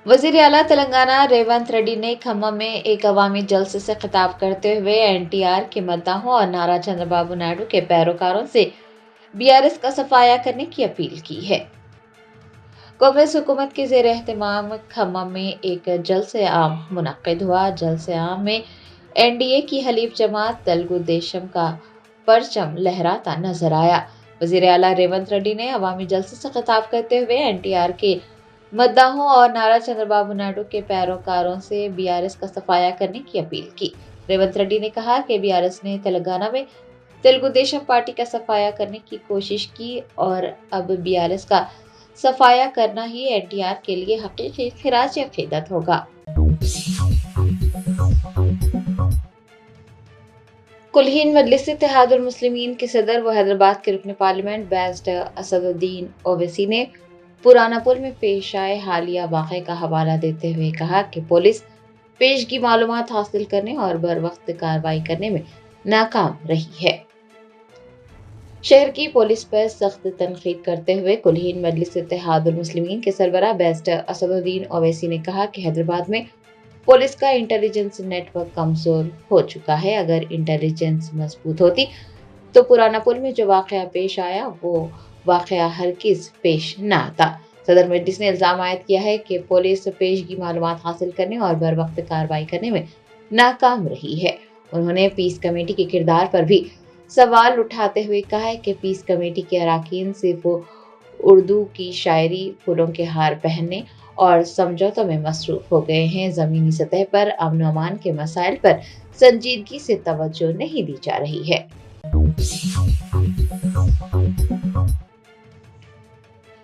वजीर आला तेलंगाना रेवंत रेड्डी ने खम्मम में एक अवामी जलसे से खिताब करते हुए एनटीआर के मद्दाहों और नारा चंद्रबाबू नायडू के पैरोकारों से बीआरएस का सफाया करने की अपील की है। कांग्रेस हुकूमत के जेर एहतमाम खम्मम में एक जलसे आम मुनक्किद हुआ। जलसे आम में एनडीए की हलीफ जमात तेलुगु देशम का परचम लहराता नजर आया। वजीर आला रेवंत रेड्डी ने अवामी जलसे से खिताब करते हुए एनटीआर के मद्दाहों और नारा चंद्रबाबू नायडू के पैरोकारों से बीआरएस का सफाया करने की अपील की। रेवंत रेड्डी ने कहा कि बीआरएस ने तेलंगाना में तेलुगु देशम पार्टी का सफाया करने की कोशिश की और अब बीआरएस का सफाया करना ही एनटीआर के लिए हकीकी खिराज अकीदत होगा। कुलहीन मजलिस इत्तेहादुल मुस्लिमीन के सदर व हैदराबाद के रुकन पार्लियामेंट बैरिस्टर असदुद्दीन ओवैसी ने पुराना पुल में पेश आए हालिया वाक़े का हवाला देते हुए कहा कि पुलिस पेशगी मालूमात हासिल करने और बर वक्त कार्रवाई करने में नाकाम रही है। शहर की पुलिस पर सख्त तनकीद करते हुए कुलहीन मजलिस इत्तेहादुल मुस्लिमीन के सरबराह बैरिस्टर असदुद्दीन ओवैसी ने कहा कि हैदराबाद में पुलिस का इंटेलिजेंस नेटवर्क कमजोर हो चुका है। अगर इंटेलिजेंस मजबूत होती तो पुराना पुल में जो वाक़या पेश आया वो वाक़या हरगिज़ पेश न आता। सदर मजलिस ने इल्ज़ाम आयद किया है कि पुलिस पेशगी मालूमात हासिल करने और बर वक्त कार्रवाई करने में नाकाम रही है। उन्होंने पीस कमेटी के किरदार पर भी सवाल उठाते हुए कहा है कि पीस कमेटी के अरकान सिर्फ उर्दू की शायरी, फूलों के हार पहनने और समझौतों में मसरूफ हो गए हैं। ज़मीनी सतह पर अमन व अमान के मसाइल पर संजीदगी से तवज्जो नहीं दी जा रही है।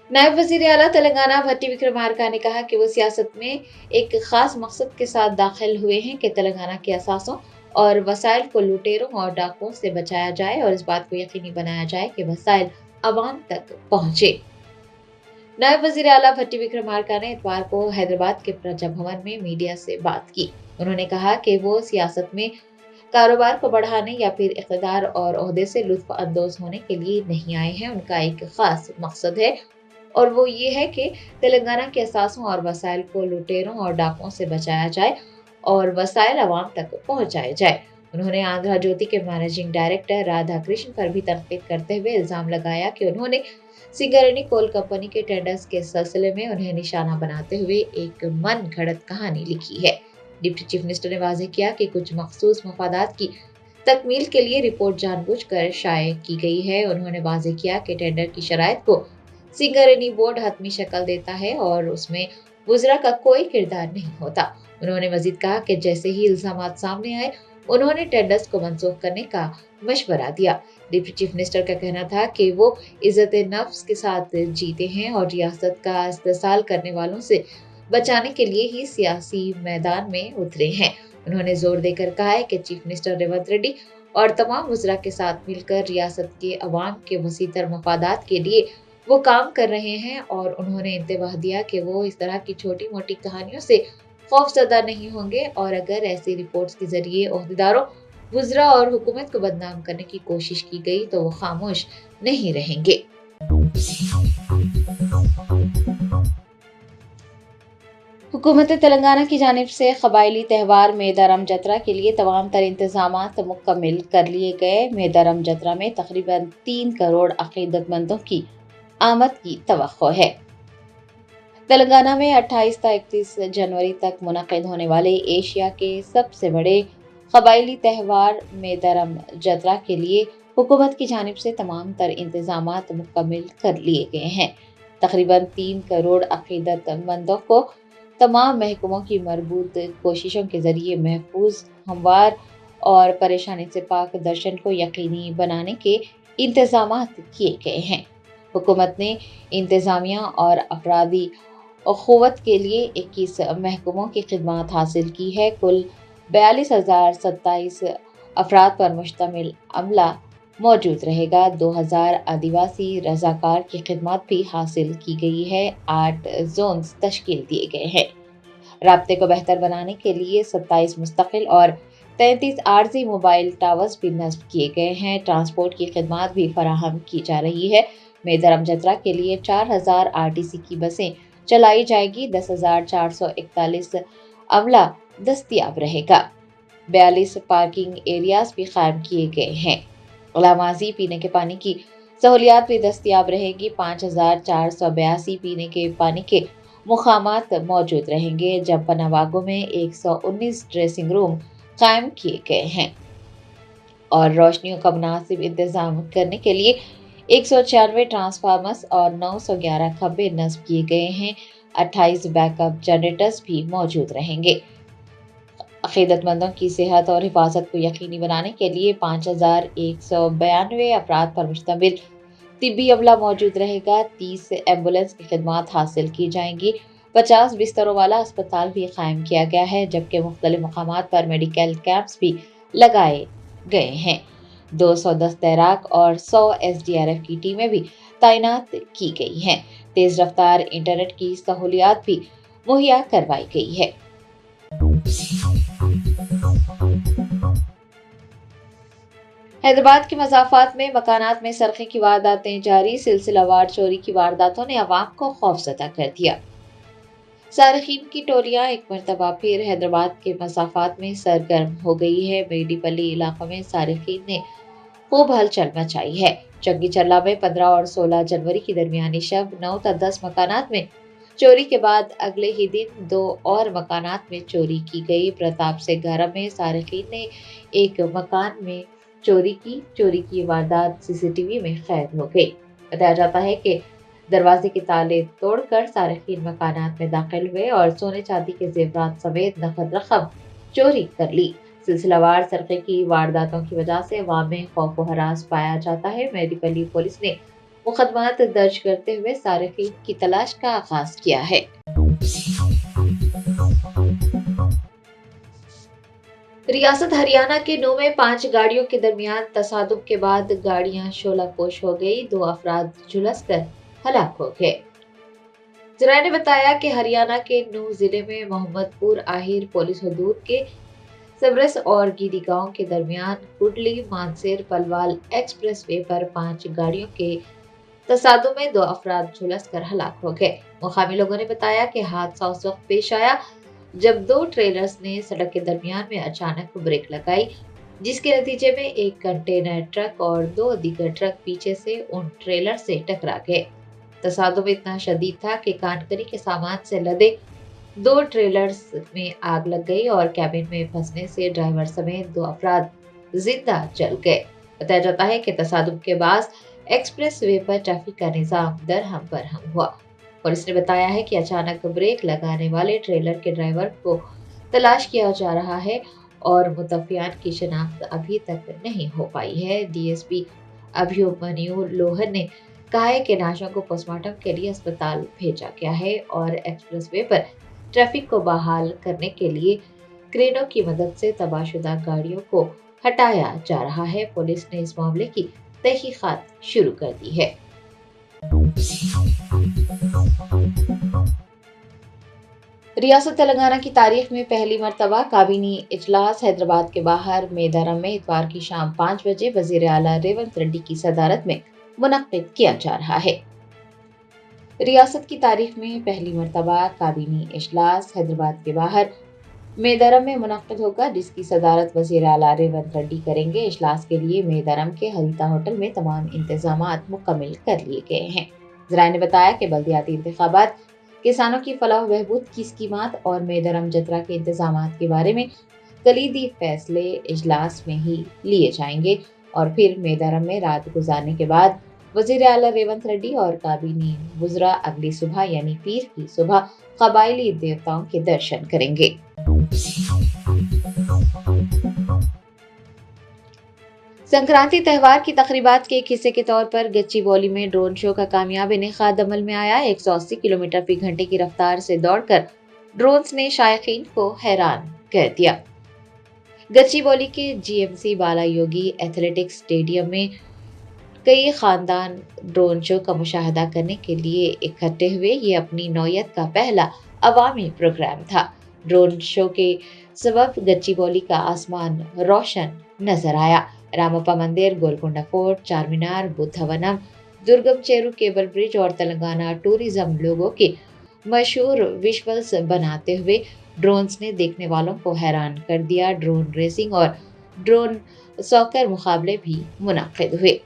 नायब वजीर आला तेलंगाना भट्टी विक्रमार्का ने कहा कि वो सियासत में एक खास मकसद के साथ दाखिल हुए हैं कि तेलंगाना के असासों और वसाइल को लुटेरों और डाकुओं से बचाया जाए और इस बात को यकीनी बनाया जाए कि वसाइल अवाम तक पहुंचे। नायब वजीर आला भट्टी विक्रमार्का ने इतवार को हैदराबाद के प्रजा भवन में मीडिया से बात की। उन्होंने कहा कि वो सियासत में कारोबार को बढ़ाने या फिर इक़्तिदार और ओहदे से लुत्फ अंदोज होने के लिए नहीं आए हैं। उनका एक खास मकसद है और वो ये है कि तेलंगाना के असासों और वसाइल को लुटेरों और डाकुओं से बचाया जाए और वसाइल अवाम तक पहुंचाए जाए। उन्होंने आंध्रा ज्योति के मैनेजिंग डायरेक्टर राधा कृष्ण पर भी तनकीद करते हुए इल्जाम लगाया कि उन्होंने सिंगरेनी कोल कंपनी के टेंडर्स के सिलसिले में उन्हें निशाना बनाते हुए एक मन घड़त कहानी लिखी है। डिप्टी चीफ मिनिस्टर ने वाज़ेह किया कि कुछ मखसूस मफादात की तकमील के लिए रिपोर्ट जानबूझकर शाये की गई है। उन्होंने वाज़ेह किया कि टेंडर की शराइत को सिंगरेनी बोर्ड हतमी शक्ल देता है और उसमें वुज़रा का कोई किरदार नहीं होता। उन्होंने मजीद कहा कि जैसे ही इल्जामात सामने आए उन्होंने टेंडर्स को मंसूख करने का मशवरा दिया। डिप्टी चीफ मिनिस्टर का कहना था कि वो इज्जत नफ्स के साथ जीते हैं और रियासत का इस्तेसाल करने वालों से बचाने के लिए ही सियासी मैदान में उतरे हैं। उन्होंने जोर देकर कहा है कि चीफ मिनिस्टर रेवंत रेड्डी और तमाम वुज़रा के साथ मिलकर रियासत के अवाम के वसीतर मफादात के लिए वो काम कर रहे हैं और उन्होंने इंतबाह दिया कि वो इस तरह की छोटी मोटी कहानियों से खौफजदा नहीं होंगे और अगर ऐसी रिपोर्ट्स के जरिए ओहदेदारों, वुज़रा और हुकूमत को बदनाम करने की कोशिश की गई तो वो खामोश नहीं रहेंगे। हुकूमत तेलंगाना की जानिब से कबायली त्यौहार मेदारम जतरा के लिए तमाम तर इंतजामात मुकम्मल कर लिए गए। मेदारम जतरा में तकरीबन 3 करोड़ अकीदतमंदों की आमद की तवक्को है। तेलंगाना में 28 से 31 जनवरी तक मुनक़िद होने वाले एशिया के सबसे बड़े कबायली त्यौहार मेदारम जतरा के लिए हुकूमत की जानिब से तमाम तर इंतजामात मुकम्मल कर लिए गए हैं। तकरीबन 3 करोड़ अकीदतमंदों को तमाम महकमों की मरबूत कोशिशों के जरिए महफूज, हमवार और परेशानी से पाक दर्शन को यकीनी बनाने के इंतजामात किए गए हैं। हुकूमत ने इंतजामिया और अफरादी अखुवत के लिए 21 महकमों की खिदमत हासिल की है। कुल 42,027 अफराद पर मुश्तमिल अमला मौजूद रहेगा। 2000 आदिवासी रजाकार की खिदमत भी हासिल की गई है। 8 जोन्स तश्कील दिए गए हैं। राब्ते को बेहतर बनाने के लिए 27 मुस्तकिल और 33 आर्जी मोबाइल टावर्स भी नस्ब किए गए हैं। ट्रांसपोर्ट की खिदमत भी फराहम की जा रही है। मेदारम जतरा के लिए 4000 आरटीसी की बसें चलाई जाएगी। 10,441 अमला दस्तियाब रहेगा। 42 पार्किंग एरियाज भी कायम किए गए हैं। गुलामाजी पीने के पानी की सहूलियात भी दस्तियाब रहेगी। 5,482 पीने के पानी के मुकामात मौजूद रहेंगे। जमपना बागों में 119 ड्रेसिंग रूम कायम किए गए हैं और रोशनियों का मुनासिब इंतजाम करने के लिए 196 ट्रांसफार्मर्स और 911 खंभे नस्ब किए गए हैं। 28 बैकअप जनरेटर्स भी मौजूद रहेंगे। अकीदतमंदों की सेहत और हिफाजत को यकीनी बनाने के लिए 5,192 अफराद पर मुश्तमिल तिब्बी अमला मौजूद रहेगा। 30 एम्बुलेंस की खिदमात हासिल की जाएंगी। 50 बिस्तरों वाला अस्पताल भी कायम किया गया है, जबकि मुख्तलिफ मकामात पर मेडिकल कैंप्स भी लगाए गए हैं। 210 तैराक और 100 SDRF की टीमें भी तैनात की गई हैं। तेज रफ्तार इंटरनेट की सहूलियात भी मुहैया करवाई गई है। हैदराबाद के मज़ाफ़ात में मकानात में सरक़े की वारदातें जारी। सिलसिलावार चोरी की वारदातों ने अवाम को खौफज़दा कर दिया। सारिकीन की टोलियां एक मरतबा फिर हैदराबाद के मसाफात में सरगर्म हो गई है। मेडीपल्ली इलाकों में सारिकीन ने खूब हलचल मचाई है। चंगी चल्ला में 15 और 16 जनवरी की दरमियानी शब 9 ta 10 मकानात में चोरी के बाद अगले ही दिन 2 और मकानात में चोरी की गई। प्रताप से गरम में सारिकीन ने एक मकान में चोरी की वारदात CCTV में कैद हो गई। बताया जाता है कि दरवाजे के ताले तोड़कर सारिकीन मकानात में दाखिल हुए और सोने चांदी के जेवरात समेत नकद रकम चोरी कर ली। सिलसिलावार सरक़े की वारदातों की वजह से अवाम में खौफ व हरास पाया जाता है। मेडीपल्ली पुलिस ने मुकदमात दर्ज करते हुए सारिकीन की तलाश का आगाज किया है। रियासत हरियाणा के नू में 5 गाड़ियों के दरमियान तसादुम के बाद गाड़ियां शोलापोश हो गई। 2 अफराद झुलसकर हलाक हो गए। जराये ने बताया कि हरियाणा के नू जिले में मोहम्मदपुर आहिर पुलिस हदूद के सबरस और गिरी गांव के दरमियान कुडली मानसेर पलवाल एक्सप्रेस वे पर 5 गाड़ियों के तसादुम में 2 अफराद झुलसकर हलाक हो गए। मुकामी लोगों ने बताया कि हादसा उस वक्त पेश आया जब 2 ट्रेलर्स ने सड़क के दरमियान में अचानक ब्रेक लगाई, जिसके नतीजे में एक कंटेनर ट्रक और 2 दीगर ट्रक पीछे से उन ट्रेलर से टकरा गए। तसादुम इतना शदीद था कि काटकरी के सामान से लदे 2 ट्रेलर्स में आग लग गई और कैबिन में फंसने से ड्राइवर समेत 2 अफराद जिंदा जल गए। बताया जाता है कि तसादुम के बाद एक्सप्रेस वे पर ट्रैफिक का निजाम दरहम बरहम हुआ। पुलिस ने बताया है कि अचानक ब्रेक लगाने वाले ट्रेलर के ड्राइवर को तलाश किया जा रहा है और मुतफ़ियान की शिनाख्त अभी तक नहीं हो पाई है। DSP अभिमन्यु लोहर ने कहा है कि लाशों को पोस्टमार्टम के लिए अस्पताल भेजा गया है और एक्सप्रेस वे पर ट्रैफिक को बहाल करने के लिए क्रेनों की मदद से तबाहशुदा गाड़ियों को हटाया जा रहा है। पुलिस ने इस मामले की तहकीकात शुरू कर दी है। रियासत तेलंगाना की तारीख में पहली मरतबा काबीनी इजलास हैदराबाद के बाहर मेदारम में इतवार की शाम 5 बजे वजीर आला रेवंत रेड्डी की सदारत में मुनक्किद किया जा रहा है। रियासत की तारीख में पहली मरतबा काबीनी इजलास हैदराबाद के बाहर मेदारम में मुनक्किद होगा, जिसकी सदारत वजीर आला रेवंत रेड्डी करेंगे। इजलास के लिए मेदारम के हरीता होटल में तमाम इंतजामात मुकम्मल कर लिए गए हैं। जराये ने बताया कि बल्दियाती इंतखाबात, किसानों की फलाह बहबूद की स्कीमात और मेदारम जतरा के इंतजामात के बारे में कलीदी फैसले इजलास में ही लिए जाएंगे और फिर मेदारम में रात गुजारने के बाद वजीर आला रेवंत रेड्डी और काबीनी वुज़रा अगली सुबह यानी पीर की सुबह कबायली देवताओं के दर्शन करेंगे। संक्रांति त्यौहार की तकरीबात के एक हिस्से के तौर पर गच्चीबौली में ड्रोन शो का कामयाब इनेकाद अमल में आया। 180 किलोमीटर फी घंटे की रफ्तार से दौड़कर ड्रोन्स ने शायकीन को हैरान कर दिया। गच्चीबौली के GMC बाला योगी एथलेटिक्स स्टेडियम में कई खानदान ड्रोन शो का मुशाहदा करने के लिए इकट्ठे हुए। ये अपनी नौयत का पहला अवामी प्रोग्राम था। ड्रोन शो के सबब गच्चीबौली का आसमान रोशन नजर आया। रामप्पा मंदिर, गोलकोंडा फोर्ट, चार मीनार, बुद्धवनम, दुर्गम चेरू केबल ब्रिज और तेलंगाना टूरिज्म लोगों के मशहूर विजुअल्स बनाते हुए ड्रोन्स ने देखने वालों को हैरान कर दिया। ड्रोन रेसिंग और ड्रोन सॉकर मुकाबले भी मुनाकिद हुए।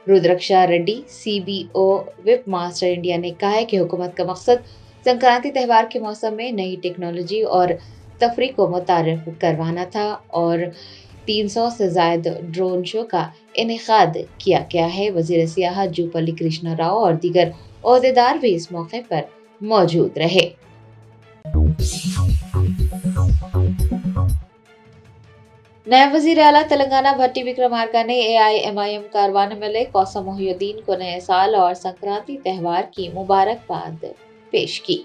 Rudraksha Reddy, CBO VIP master India ने कहा है कि हुकूमत का मकसद संक्रांति त्यौहार के मौसम में नई टेक्नोलॉजी और तफरी को मुतारिफ करवाना था और 300 से ज्यादा ड्रोन शो का इनेकाद किया गया है। वजीर सियाहत जूपल्ली कृष्णा राव और दीगर ओहदेदार भी इस मौके पर मौजूद रहे। नायब वजीर आला तेलंगाना भट्टी विक्रमार्का ने AIMIM कारवान MLA कौसम मोहिउद्दीन को नए साल और संक्रांति त्यौहार की मुबारकबाद पेश की।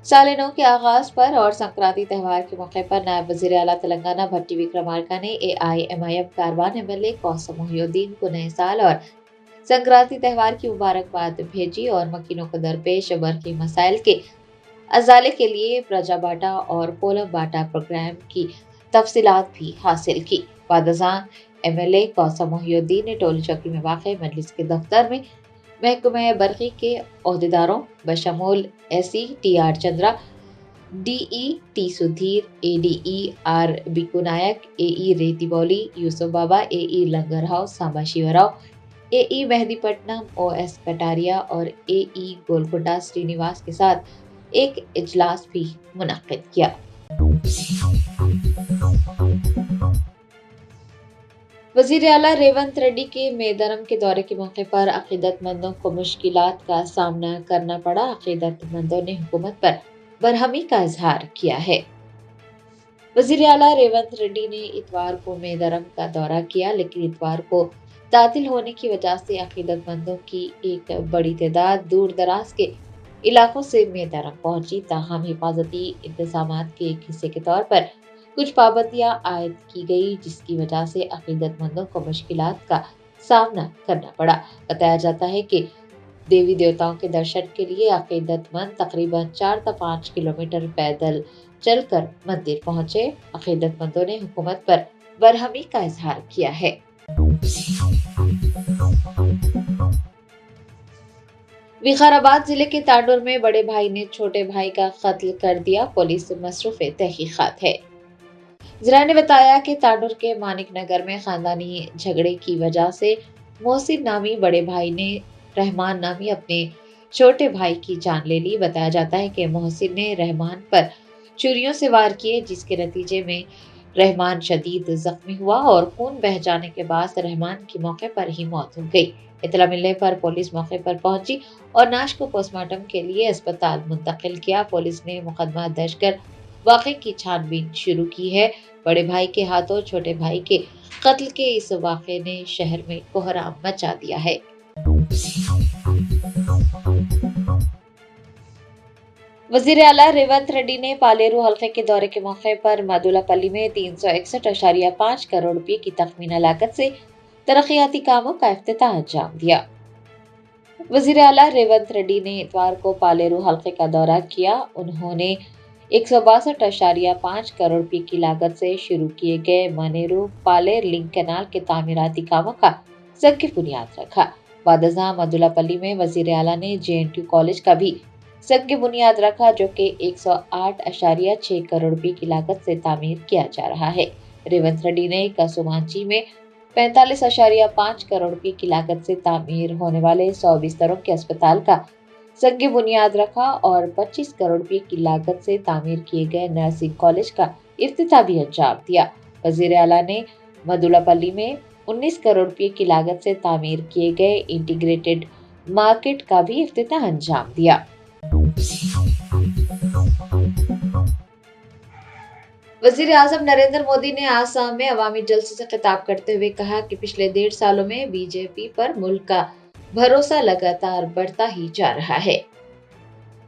साल नौ के आगाज पर और संक्रांति त्यौहार के मौके पर नायब वजीर आला तेलंगाना भट्टी विक्रमार्का ने AIMIM कारवान MLA कौसम मोहिउद्दीन को नए साल और संक्रांति त्यौहार की मुबारकबाद भेजी और मकीनों को दरपेश बरकी मसाइल के अजाले के लिए प्रजा बाटा और पोलम बाटा प्रोग्राम की तफसीलात भी हासिल की। बादशाह MLA कौसम मोहिउद्दीन ने टोली चौकी में वाक़ मजलिस के दफ्तर में महकमा बरकी के ओहदेदारों बशमूल SE TR Chandra, DE T Sudhir, ADE R Biku Nayak, AE Rethi Bowli, Yusuf Baba, AE Langar Houz Samba Shivrao, AE Mehdipatnam, OS Kataria और AE गोलकुंडा श्रीनिवास के साथ एक इजलास भी मुनक्किद किया। वजीर आला रेवंत रेड्डी के मेदरम के दौरे के मौके पर अकीदतमंदों को मुश्किलात का सामना करना पड़ा। अकीदतमंदों ने हुकूमत पर बरहमी का इजहार किया है। वजीर आला रेवंत रेड्डी ने इतवार को मेदरम का दौरा किया, लेकिन इतवार को तातिल होने की वजह से अकीदतमंदों की एक बड़ी तादाद दूर दराज के इलाकों से मेदरम पहुंची। ताहम हिफाजती इंतजामात के एक हिस्से के तौर पर कुछ पाबंदियां आयद की गई, जिसकी वजह से अकीदतमंदों को मुश्किलात का सामना करना पड़ा। बताया जाता है कि देवी देवताओं के दर्शन के लिए अकीदतमंद तकरीबन 4 से 5 किलोमीटर पैदल चलकर मंदिर पहुंचे। अकीदतमंदों ने हुकूमत पर बरहमी का इजहार किया है। विकाराबाद जिले के तांडुर में बड़े भाई ने छोटे भाई का कत्ल कर दिया, पुलिस मसरूफ तहकीकात है। जरा ने बताया कि तांडुर के मानिक नगर में खानदानी झगड़े की वजह से मोहसिन नामी बड़े भाई ने रहमान नामी अपने छोटे भाई की जान ले ली। बताया जाता है कि मोहसिन ने रहमान पर छुरियों से वार किए, जिसके नतीजे में रहमान शदीद जख्मी हुआ और खून बह जाने के बाद रहमान की मौके पर ही मौत हो गई। इतला मिलने पर पुलिस मौके पर पहुंची और नाश को पोस्टमार्टम के लिए अस्पताल मुंतकिल किया। पुलिस ने मुकदमा दर्ज कर वाक़े की छानबीन शुरू की है। बड़े भाई के हाथों छोटे भाई के कत्ल के इस वाक़े ने शहर में कोहराम मचा दिया है। वज़ीर आला रेवंत रेड्डी ने पालेरू हल्के के दौरे के मौके पर मादुलापल्ली में 361.5 करोड़ रुपए की तखमीना लागत से तरक्याती कामों का इफ्तिताह अंजाम दिया। वज़ीर आला रेवंत रेड्डी ने इतवार को पालेरू हल्के का दौरा किया। उन्होंने 162.5 करोड़ रुपए की लागत से शुरू किए गए मनेरू पालेर लिंक कैनाल के तामीराती कामों का संग बुनियाद रखा। बादशाह मादुलापल्ली में वज़ीर आला ने JNTU कॉलेज का भी संग बुनियाद रखा, जो कि 108.6 करोड़ रुपए की लागत से तामीर किया जा रहा है। रेवंत रेड्डी ने कसुमांची में 45.5 करोड़ रुपए की लागत से तामीर होने वाले 100 बिस्तरों के अस्पताल का संग बुनियाद रखा और 25 करोड़ रुपए की लागत से तामीर किए गए नर्सिंग कॉलेज का इफ्तिताह भी अंजाम दिया। वज़ीर आला ने मादुलापल्ली में 19 करोड़ रुपए की लागत से तामीर किए गए इंटीग्रेटेड मार्केट का भी इफ्तिताह अंजाम दिया। वज़ीर आज़म नरेंद्र मोदी ने आसाम में अवामी जलसे से खिताब करते हुए कहा कि पिछले 1.5 सालों में बीजेपी पर मुल्क का भरोसा लगातार बढ़ता ही जा रहा है।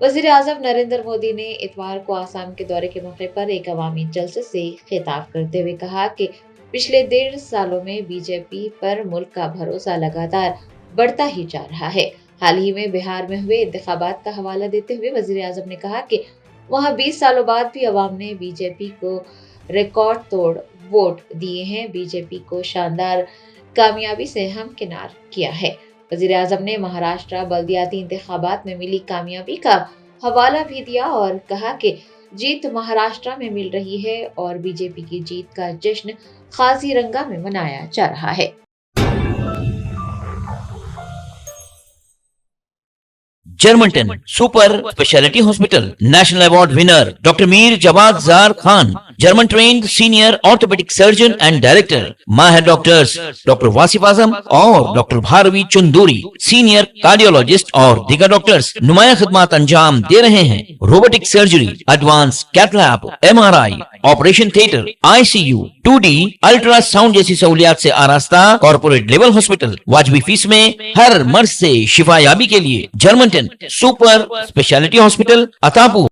वज़ीर आज़म नरेंद्र मोदी ने इतवार को आसाम के दौरे के मौके पर एक अवामी जलसे से खिताब करते हुए कहा कि पिछले 1.5 सालों में बीजेपी पर मुल्क का भरोसा लगातार बढ़ता ही जा रहा है। हाल ही में बिहार में हुए इंतखाबात का हवाला देते हुए वज़ीर आज़म ने कहा कि वहां 20 सालों बाद भी अवाम ने बीजेपी को रिकॉर्ड तोड़ वोट दिए हैं। बीजेपी को शानदार कामयाबी से हमकिनार किया है। وزیر اعظم نے مہاراشٹر بلدیاتی انتخابات میں ملی کامیابی کا حوالہ بھی دیا اور کہا کہ جیت مہاراشٹر میں مل رہی ہے اور بی جے پی کی جیت کا جشن خازی رنگا میں منایا جا رہا ہے۔ Germanten super speciality hospital national award winner doctor Mir Jawad Zar Khan, German trained senior orthopaedic surgeon and director, ماہر ڈاکٹرز ڈاکٹر واصف اعظم اور doctor Bharavi Chanduri, senior cardiologist اور دیگر ڈاکٹرز نمایاں خدمات انجام دے رہے ہیں۔ Robotic surgery, advance cath lab, MRI، operation theatre, ICU، 2D ultrasound جیسی سہولیات سے آراستہ کارپوریٹ لیول ہاسپٹل، واجبی فیس میں ہر مرض سے شفا یابی کے لیے جرمنٹن سپر اسپیشلٹی ہاسپٹل، عطاپور۔